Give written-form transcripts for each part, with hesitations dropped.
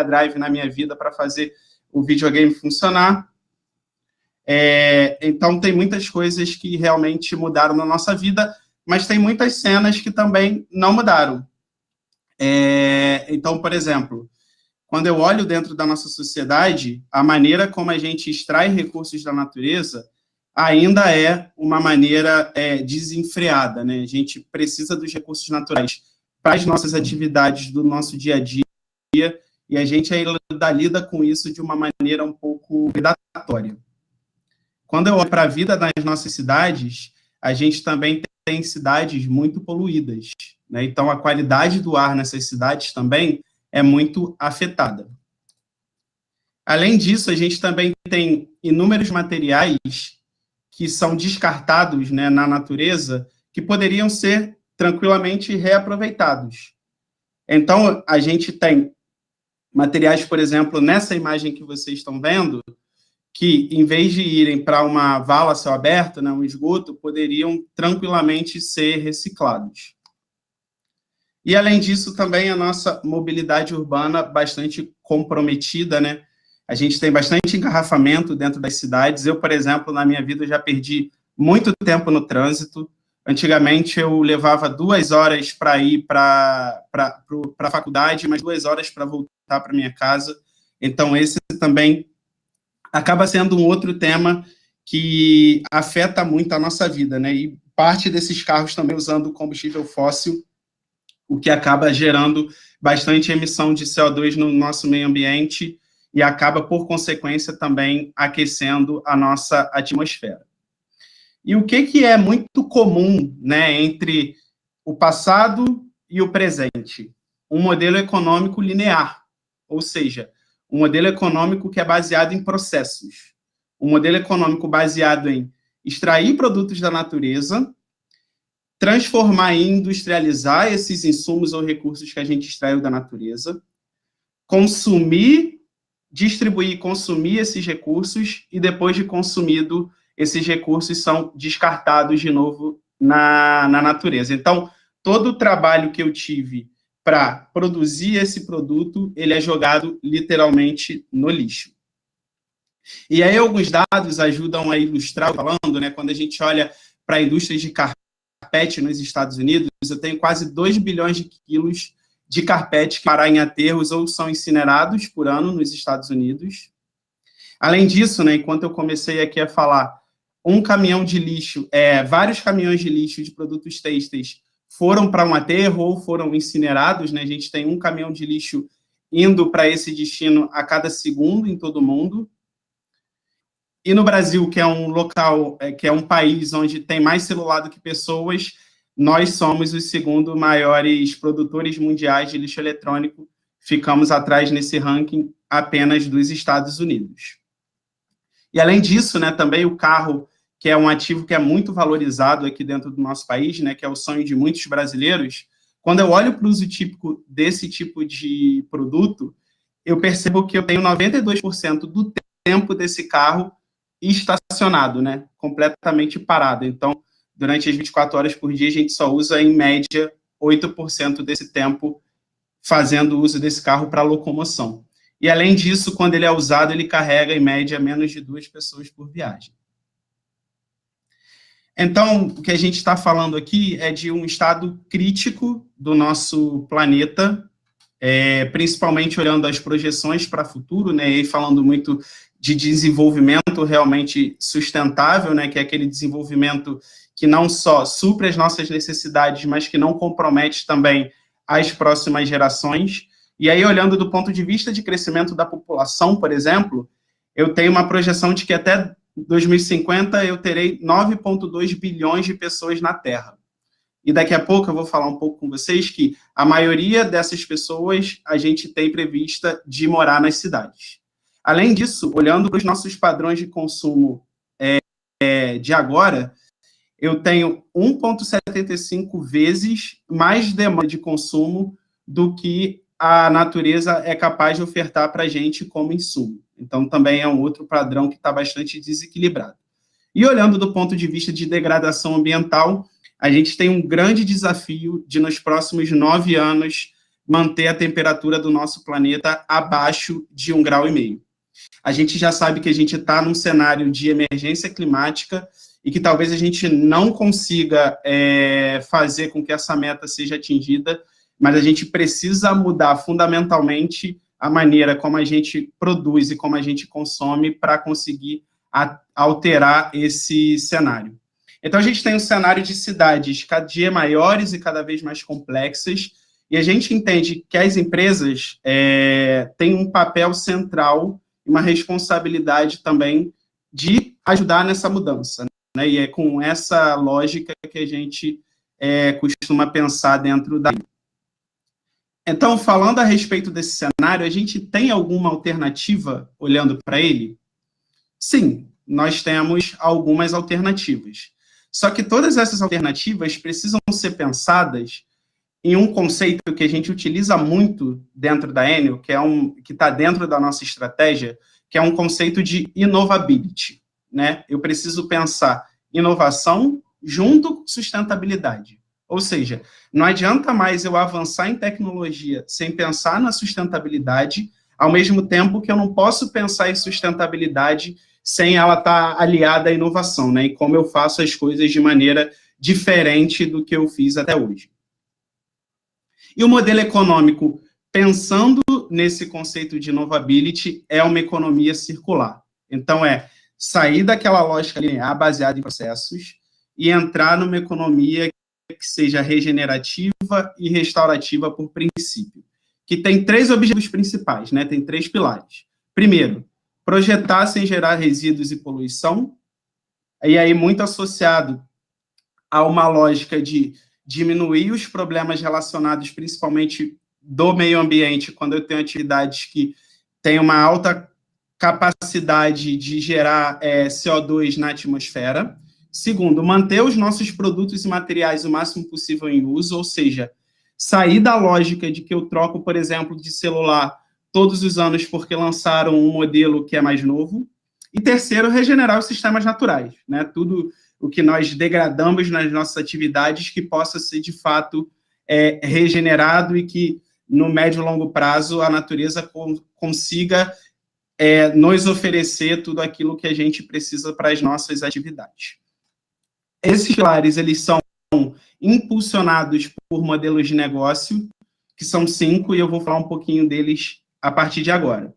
Drive na minha vida para fazer o videogame funcionar. Então, tem muitas coisas que realmente mudaram na nossa vida, mas tem muitas cenas que também não mudaram. Então, por exemplo, quando eu olho dentro da nossa sociedade, a maneira como a gente extrai recursos da natureza ainda é uma maneira desenfreada, né? A gente precisa dos recursos naturais para as nossas atividades do nosso dia a dia, e a gente ainda lida com isso de uma maneira um pouco predatória. Quando eu olho para a vida nas nossas cidades, a gente também tem cidades muito poluídas, né? Então, a qualidade do ar nessas cidades também é muito afetada. Além disso, a gente também tem inúmeros materiais que são descartados, né, na natureza, que poderiam ser tranquilamente reaproveitados. Então, a gente tem materiais, por exemplo, nessa imagem que vocês estão vendo, que, em vez de irem para uma vala a céu aberto, né, um esgoto, poderiam tranquilamente ser reciclados. E, além disso, também a nossa mobilidade urbana bastante comprometida, né? A gente tem bastante engarrafamento dentro das cidades. Eu, por exemplo, na minha vida, já perdi muito tempo no trânsito. Antigamente, eu levava 2 horas para ir para a faculdade, mais 2 horas para voltar para minha casa. Então, esse também acaba sendo um outro tema que afeta muito a nossa vida, né? E parte desses carros também usando combustível fóssil, o que acaba gerando bastante emissão de CO2 no nosso meio ambiente e acaba, por consequência, também aquecendo a nossa atmosfera. E o que é muito comum, né, entre o passado e o presente? Um modelo econômico linear, ou seja, um modelo econômico que é baseado em processos. Um modelo econômico baseado em extrair produtos da natureza, transformar e industrializar esses insumos ou recursos que a gente extraiu da natureza, consumir, distribuir e consumir esses recursos, e depois de consumido, esses recursos são descartados de novo na natureza. Então, todo o trabalho que eu tive para produzir esse produto, ele é jogado literalmente no lixo. E aí alguns dados ajudam a ilustrar, falando, né, quando a gente olha para a indústria de carpete nos Estados Unidos, eu tenho quase 2 bilhões de quilos de carpete que param em aterros ou são incinerados por ano nos Estados Unidos. Além disso, né, enquanto eu comecei aqui a falar, um caminhão de lixo, vários caminhões de lixo de produtos têxteis foram para um aterro ou foram incinerados, né? A gente tem um caminhão de lixo indo para esse destino a cada segundo em todo o mundo. E no Brasil, que é um local, que é um país onde tem mais celular do que pessoas, nós somos os segundo maiores produtores mundiais de lixo eletrônico, ficamos atrás nesse ranking apenas dos Estados Unidos. E além disso, né, também o carro, que é um ativo que é muito valorizado aqui dentro do nosso país, né, que é o sonho de muitos brasileiros, quando eu olho para o uso típico desse tipo de produto, eu percebo que eu tenho 92% do tempo desse carro estacionado, né, completamente parado. Então, durante as 24 horas por dia, a gente só usa, em média, 8% desse tempo fazendo uso desse carro para locomoção. E, além disso, quando ele é usado, ele carrega, em média, menos de 2 pessoas por viagem. Então, o que a gente está falando aqui é de um estado crítico do nosso planeta, principalmente olhando as projeções para o futuro, né, e falando muito de desenvolvimento realmente sustentável, né, que é aquele desenvolvimento que não só supre as nossas necessidades, mas que não compromete também as próximas gerações. E aí, olhando do ponto de vista de crescimento da população, por exemplo, eu tenho uma projeção de que até 2050 eu terei 9,2 bilhões de pessoas na Terra. E daqui a pouco eu vou falar um pouco com vocês que a maioria dessas pessoas a gente tem prevista de morar nas cidades. Além disso, olhando para os nossos padrões de consumo de agora, eu tenho 1,75 vezes mais demanda de consumo do que a natureza é capaz de ofertar para a gente como insumo. Então, também é um outro padrão que está bastante desequilibrado. E olhando do ponto de vista de degradação ambiental, a gente tem um grande desafio de, nos próximos 9 anos, manter a temperatura do nosso planeta abaixo de 1,5 grau. A gente já sabe que a gente está num cenário de emergência climática e que talvez a gente não consiga fazer com que essa meta seja atingida, mas a gente precisa mudar fundamentalmente a maneira como a gente produz e como a gente consome para conseguir alterar esse cenário. Então, a gente tem um cenário de cidades cada dia maiores e cada vez mais complexas, e a gente entende que as empresas têm um papel central, uma responsabilidade também de ajudar nessa mudança, né? E é com essa lógica que a gente costuma pensar dentro da... Então, falando a respeito desse cenário, a gente tem alguma alternativa olhando para ele? Sim, nós temos algumas alternativas. Só que todas essas alternativas precisam ser pensadas em um conceito que a gente utiliza muito dentro da Enel, que está dentro da nossa estratégia, que é um conceito de innovability, né? Eu preciso pensar inovação junto com sustentabilidade. Ou seja, não adianta mais eu avançar em tecnologia sem pensar na sustentabilidade, ao mesmo tempo que eu não posso pensar em sustentabilidade sem ela estar aliada à inovação, né? E como eu faço as coisas de maneira diferente do que eu fiz até hoje. E o modelo econômico, pensando nesse conceito de innovability, é uma economia circular. Então, sair daquela lógica linear baseada em processos e entrar numa economia que seja regenerativa e restaurativa por princípio, que tem 3 objetivos principais, né? Tem 3 pilares. Primeiro, projetar sem gerar resíduos e poluição, e aí muito associado a uma lógica de diminuir os problemas relacionados principalmente do meio ambiente, quando eu tenho atividades que têm uma alta capacidade de gerar CO2 na atmosfera. Segundo, manter os nossos produtos e materiais o máximo possível em uso, ou seja, sair da lógica de que eu troco, por exemplo, de celular todos os anos porque lançaram um modelo que é mais novo. E terceiro, regenerar os sistemas naturais, né? Tudo o que nós degradamos nas nossas atividades que possa ser, de fato, regenerado e que, no médio e longo prazo, a natureza consiga nos oferecer tudo aquilo que a gente precisa para as nossas atividades. Esses pilares, eles são impulsionados por modelos de negócio, que são 5, e eu vou falar um pouquinho deles a partir de agora.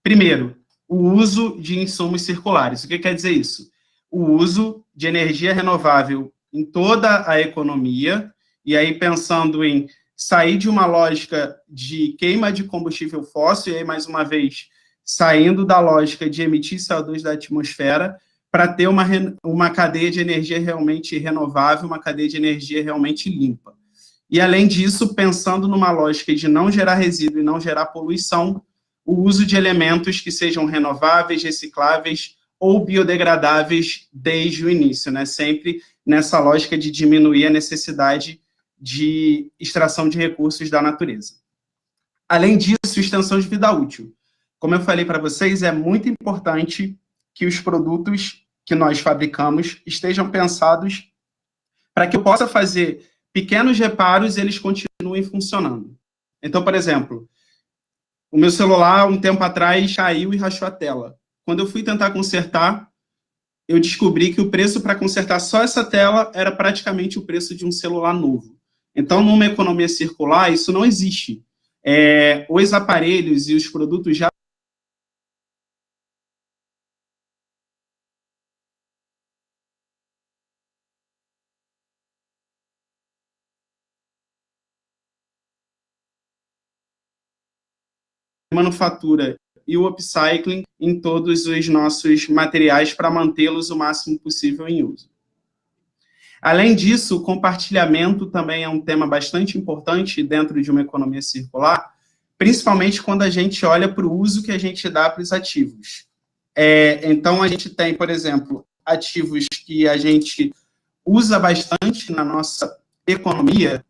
Primeiro, o uso de insumos circulares. O que quer dizer isso? O uso de energia renovável em toda a economia, e aí pensando em sair de uma lógica de queima de combustível fóssil, e aí, mais uma vez, saindo da lógica de emitir CO2 da atmosfera, para ter uma cadeia de energia realmente renovável, uma cadeia de energia realmente limpa. E, além disso, pensando numa lógica de não gerar resíduo e não gerar poluição, o uso de elementos que sejam renováveis, recicláveis ou biodegradáveis desde o início, né? Sempre nessa lógica de diminuir a necessidade de extração de recursos da natureza. Além disso, extensão de vida útil. Como eu falei para vocês, é muito importante que os produtos que nós fabricamos estejam pensados para que eu possa fazer pequenos reparos e eles continuem funcionando. Então, por exemplo, o meu celular, um tempo atrás, caiu e rachou a tela. Quando eu fui tentar consertar, eu descobri que o preço para consertar só essa tela era praticamente o preço de um celular novo. Então, numa economia circular, isso não existe. Os aparelhos e os produtos já manufatura e o upcycling em todos os nossos materiais para mantê-los o máximo possível em uso. Além disso, o compartilhamento também é um tema bastante importante dentro de uma economia circular, principalmente quando a gente olha para o uso que a gente dá para os ativos. Então, a gente tem, por exemplo, ativos que a gente usa bastante na nossa economia,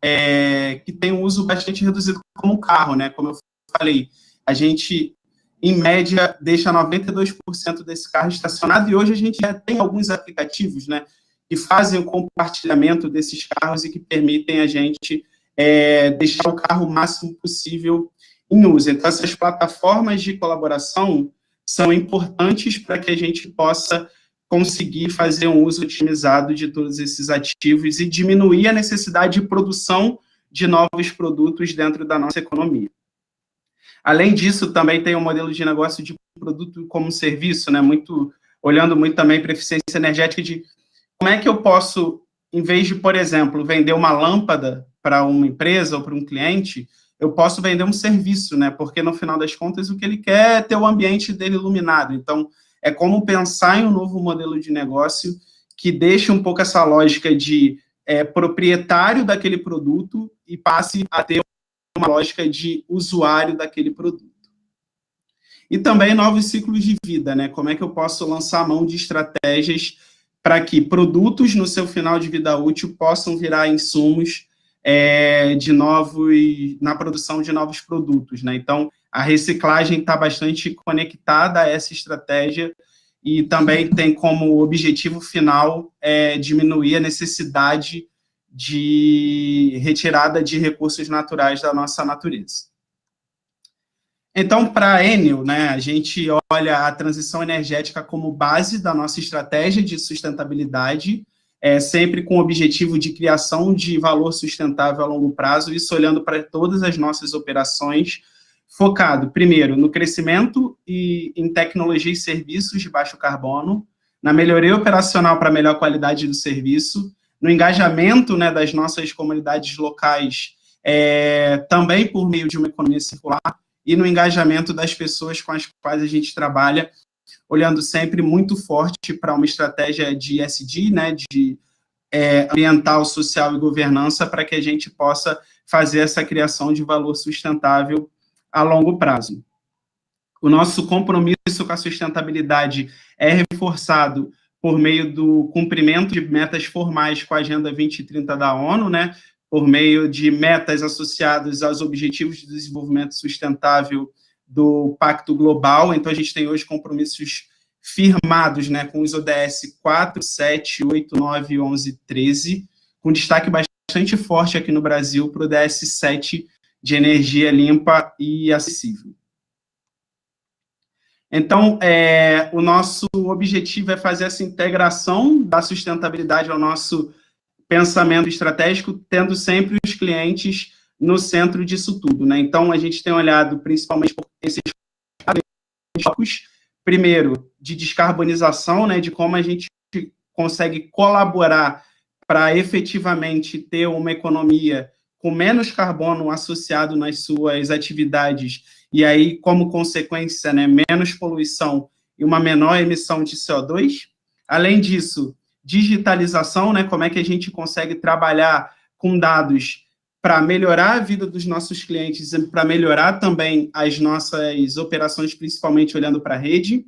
que tem um uso bastante reduzido, como o carro, né? Como eu falei, a gente, em média, deixa 92% desse carro estacionado, e hoje a gente já tem alguns aplicativos, né, que fazem o compartilhamento desses carros e que permitem a gente deixar o carro o máximo possível em uso. Então, essas plataformas de colaboração são importantes para que a gente possa conseguir fazer um uso otimizado de todos esses ativos e diminuir a necessidade de produção de novos produtos dentro da nossa economia. Além disso, também tem um modelo de negócio de produto como serviço, né, olhando muito também para a eficiência energética de como é que eu posso, em vez de, por exemplo, vender uma lâmpada para uma empresa ou para um cliente, eu posso vender um serviço, né, porque no final das contas o que ele quer é ter o ambiente dele iluminado. Então, é como pensar em um novo modelo de negócio que deixe um pouco essa lógica de proprietário daquele produto e passe a ter uma lógica de usuário daquele produto. E também novos ciclos de vida, né? Como é que eu posso lançar mão de estratégias para que produtos no seu final de vida útil possam virar insumos na produção de novos produtos, né? Então, a reciclagem está bastante conectada a essa estratégia e também tem como objetivo final diminuir a necessidade de retirada de recursos naturais da nossa natureza. Então, para a Enel, né, a gente olha a transição energética como base da nossa estratégia de sustentabilidade, sempre com o objetivo de criação de valor sustentável a longo prazo, isso olhando para todas as nossas operações, focado, primeiro, no crescimento e em tecnologia e serviços de baixo carbono, na melhoria operacional para melhor qualidade do serviço, no engajamento, né, das nossas comunidades locais, também por meio de uma economia circular, e no engajamento das pessoas com as quais a gente trabalha, olhando sempre muito forte para uma estratégia de ESG, né, de ambiental, social e governança, para que a gente possa fazer essa criação de valor sustentável a longo prazo. O nosso compromisso com a sustentabilidade é reforçado por meio do cumprimento de metas formais com a Agenda 2030 da ONU, né, por meio de metas associadas aos Objetivos de Desenvolvimento Sustentável do Pacto Global. Então, a gente tem hoje compromissos firmados, né, com os ODS 4, 7, 8, 9, 11, 13, com destaque bastante forte aqui no Brasil para o ODS 7 de energia limpa e acessível. Então, o nosso objetivo é fazer essa integração da sustentabilidade ao nosso pensamento estratégico, tendo sempre os clientes no centro disso tudo, né? Então, a gente tem olhado principalmente por esses focos, primeiro, de descarbonização, né, de como a gente consegue colaborar para efetivamente ter uma economia com menos carbono associado nas suas atividades, e aí, como consequência, né, menos poluição e uma menor emissão de CO2. Além disso, digitalização, né, como é que a gente consegue trabalhar com dados para melhorar a vida dos nossos clientes e para melhorar também as nossas operações, principalmente olhando para a rede.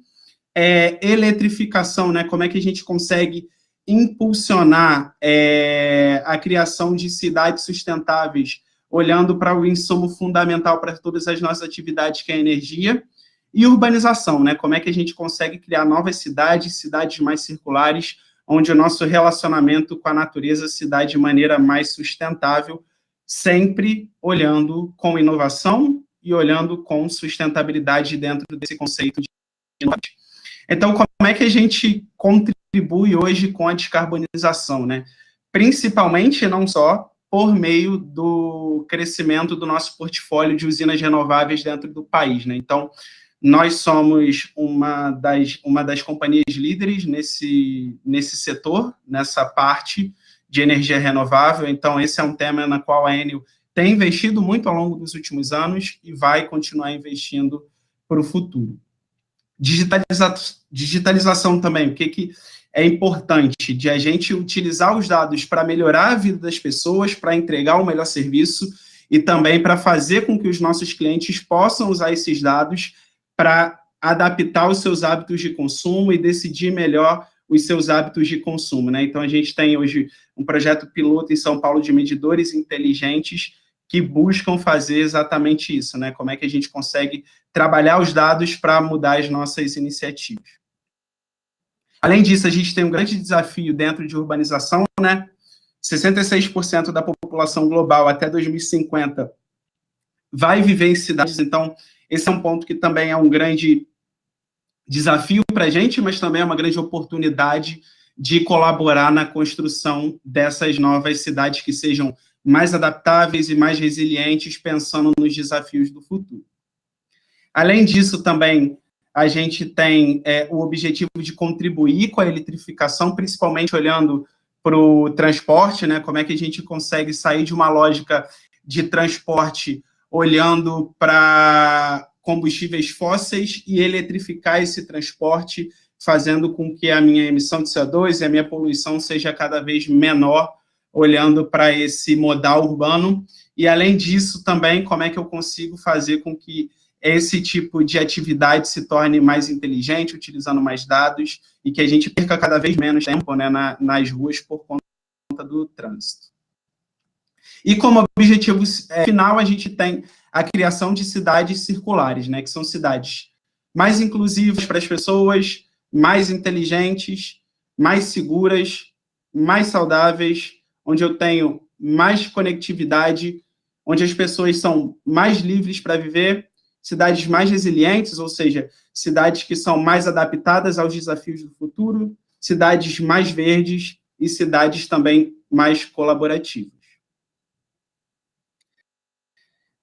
Eletrificação, né, como é que a gente consegue impulsionar a criação de cidades sustentáveis, olhando para o insumo fundamental para todas as nossas atividades, que é a energia. E urbanização, né, como é que a gente consegue criar novas cidades, cidades mais circulares, onde o nosso relacionamento com a natureza se dá de maneira mais sustentável, sempre olhando com inovação e olhando com sustentabilidade dentro desse conceito de inovação. Então, como é que a gente contribui hoje com a descarbonização, né? Principalmente, não só por meio do crescimento do nosso portfólio de usinas renováveis dentro do país, né? Então, nós somos uma das companhias líderes nesse setor, nessa parte de energia renovável. Então, esse é um tema na qual a Enel tem investido muito ao longo dos últimos anos e vai continuar investindo para o futuro. Digitalização também, o que é importante? De a gente utilizar os dados para melhorar a vida das pessoas, para entregar o melhor serviço e também para fazer com que os nossos clientes possam usar esses dados para adaptar os seus hábitos de consumo e decidir melhor os seus hábitos de consumo, né? Então, a gente tem hoje um projeto piloto em São Paulo de medidores inteligentes que buscam fazer exatamente isso, né? Como é que a gente consegue trabalhar os dados para mudar as nossas iniciativas. Além disso, a gente tem um grande desafio dentro de urbanização, né? 66% da população global até 2050 vai viver em cidades, então esse é um ponto que também é um grande desafio para a gente, mas também é uma grande oportunidade de colaborar na construção dessas novas cidades que sejam mais adaptáveis e mais resilientes, pensando nos desafios do futuro. Além disso, também, a gente tem o objetivo de contribuir com a eletrificação, principalmente olhando para o transporte, né? Como é que a gente consegue sair de uma lógica de transporte olhando para combustíveis fósseis e eletrificar esse transporte, fazendo com que a minha emissão de CO2 e a minha poluição seja cada vez menor, olhando para esse modal urbano. E, além disso, também, como é que eu consigo fazer com que esse tipo de atividade se torne mais inteligente, utilizando mais dados, e que a gente perca cada vez menos tempo, né, nas ruas por conta do trânsito. E como objetivo final, a gente tem a criação de cidades circulares, né, que são cidades mais inclusivas para as pessoas, mais inteligentes, mais seguras, mais saudáveis, onde eu tenho mais conectividade, onde as pessoas são mais livres para viver, cidades mais resilientes, ou seja, cidades que são mais adaptadas aos desafios do futuro, cidades mais verdes e cidades também mais colaborativas.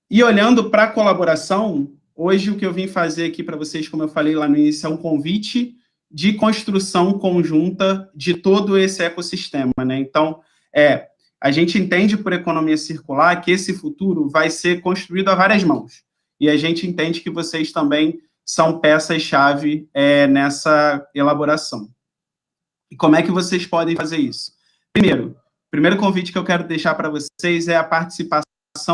E olhando para a colaboração, hoje o que eu vim fazer aqui para vocês, como eu falei lá no início, é um convite de construção conjunta de todo esse ecossistema, né? Então, a gente entende por economia circular que esse futuro vai ser construído a várias mãos. E a gente entende que vocês também são peças-chave nessa elaboração. E como é que vocês podem fazer isso? Primeiro convite que eu quero deixar para vocês é a participação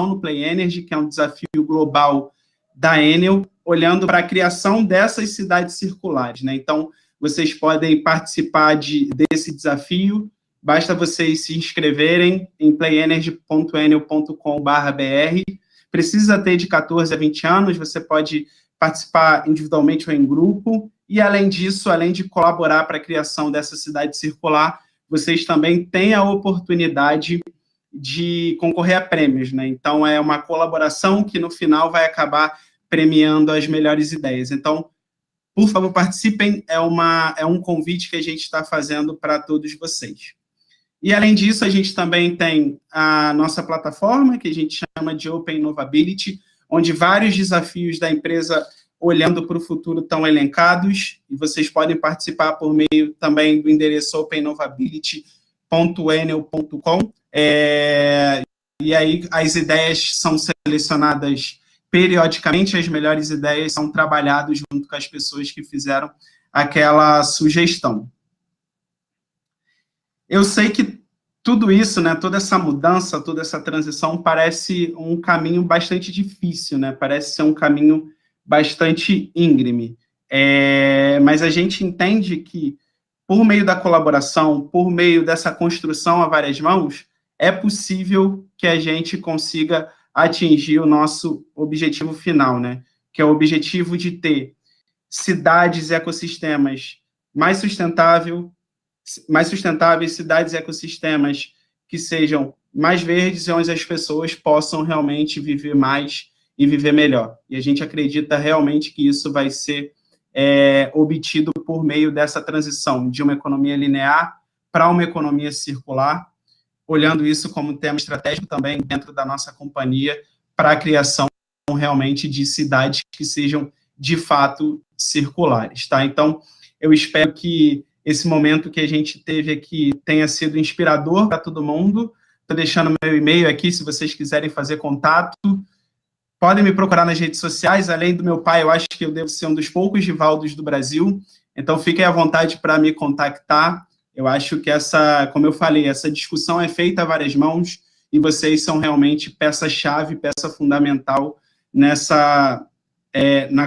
no Play Energy, que é um desafio global da Enel, olhando para a criação dessas cidades circulares, né? Então, vocês podem participar desse desafio, basta vocês se inscreverem em playenergy.enel.com.br. Precisa ter de 14 a 20 anos, você pode participar individualmente ou em grupo, e além disso, além de colaborar para a criação dessa cidade circular, vocês também têm a oportunidade de concorrer a prêmios, né? Então, é uma colaboração que, no final, vai acabar premiando as melhores ideias. Então, por favor, participem, é um convite que a gente está fazendo para todos vocês. E, além disso, a gente também tem a nossa plataforma, que a gente chama de Open Innovability, onde vários desafios da empresa olhando para o futuro estão elencados, e vocês podem participar por meio também do endereço openinnovability.enel.com. E aí as ideias são selecionadas periodicamente, as melhores ideias são trabalhadas junto com as pessoas que fizeram aquela sugestão. Eu sei que tudo isso, né, toda essa mudança, toda essa transição parece um caminho bastante difícil, né, parece ser um caminho bastante íngreme, mas a gente entende que, por meio da colaboração, por meio dessa construção a várias mãos, é possível que a gente consiga atingir o nosso objetivo final, né, que é o objetivo de ter cidades e ecossistemas mais sustentáveis, cidades e ecossistemas que sejam mais verdes e onde as pessoas possam realmente viver mais e viver melhor. E a gente acredita realmente que isso vai ser obtido por meio dessa transição de uma economia linear para uma economia circular, olhando isso como tema estratégico também dentro da nossa companhia para a criação realmente de cidades que sejam, de fato, circulares, tá? Então, eu espero que esse momento que a gente teve aqui tenha sido inspirador para todo mundo. Estou deixando meu e-mail aqui, se vocês quiserem fazer contato. Podem me procurar nas redes sociais. Além do meu pai, eu acho que eu devo ser um dos poucos Givaldos do Brasil. Então, fiquem à vontade para me contactar. Eu acho que como eu falei, essa discussão é feita a várias mãos e vocês são realmente peça-chave, peça fundamental na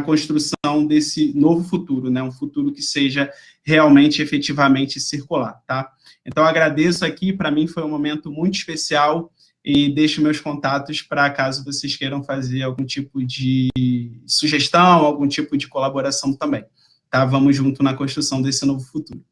construção desse novo futuro, né? Um futuro que seja realmente, efetivamente circular, tá? Então, agradeço aqui, para mim foi um momento muito especial e deixo meus contatos para caso vocês queiram fazer algum tipo de sugestão, algum tipo de colaboração também, tá? Vamos junto na construção desse novo futuro.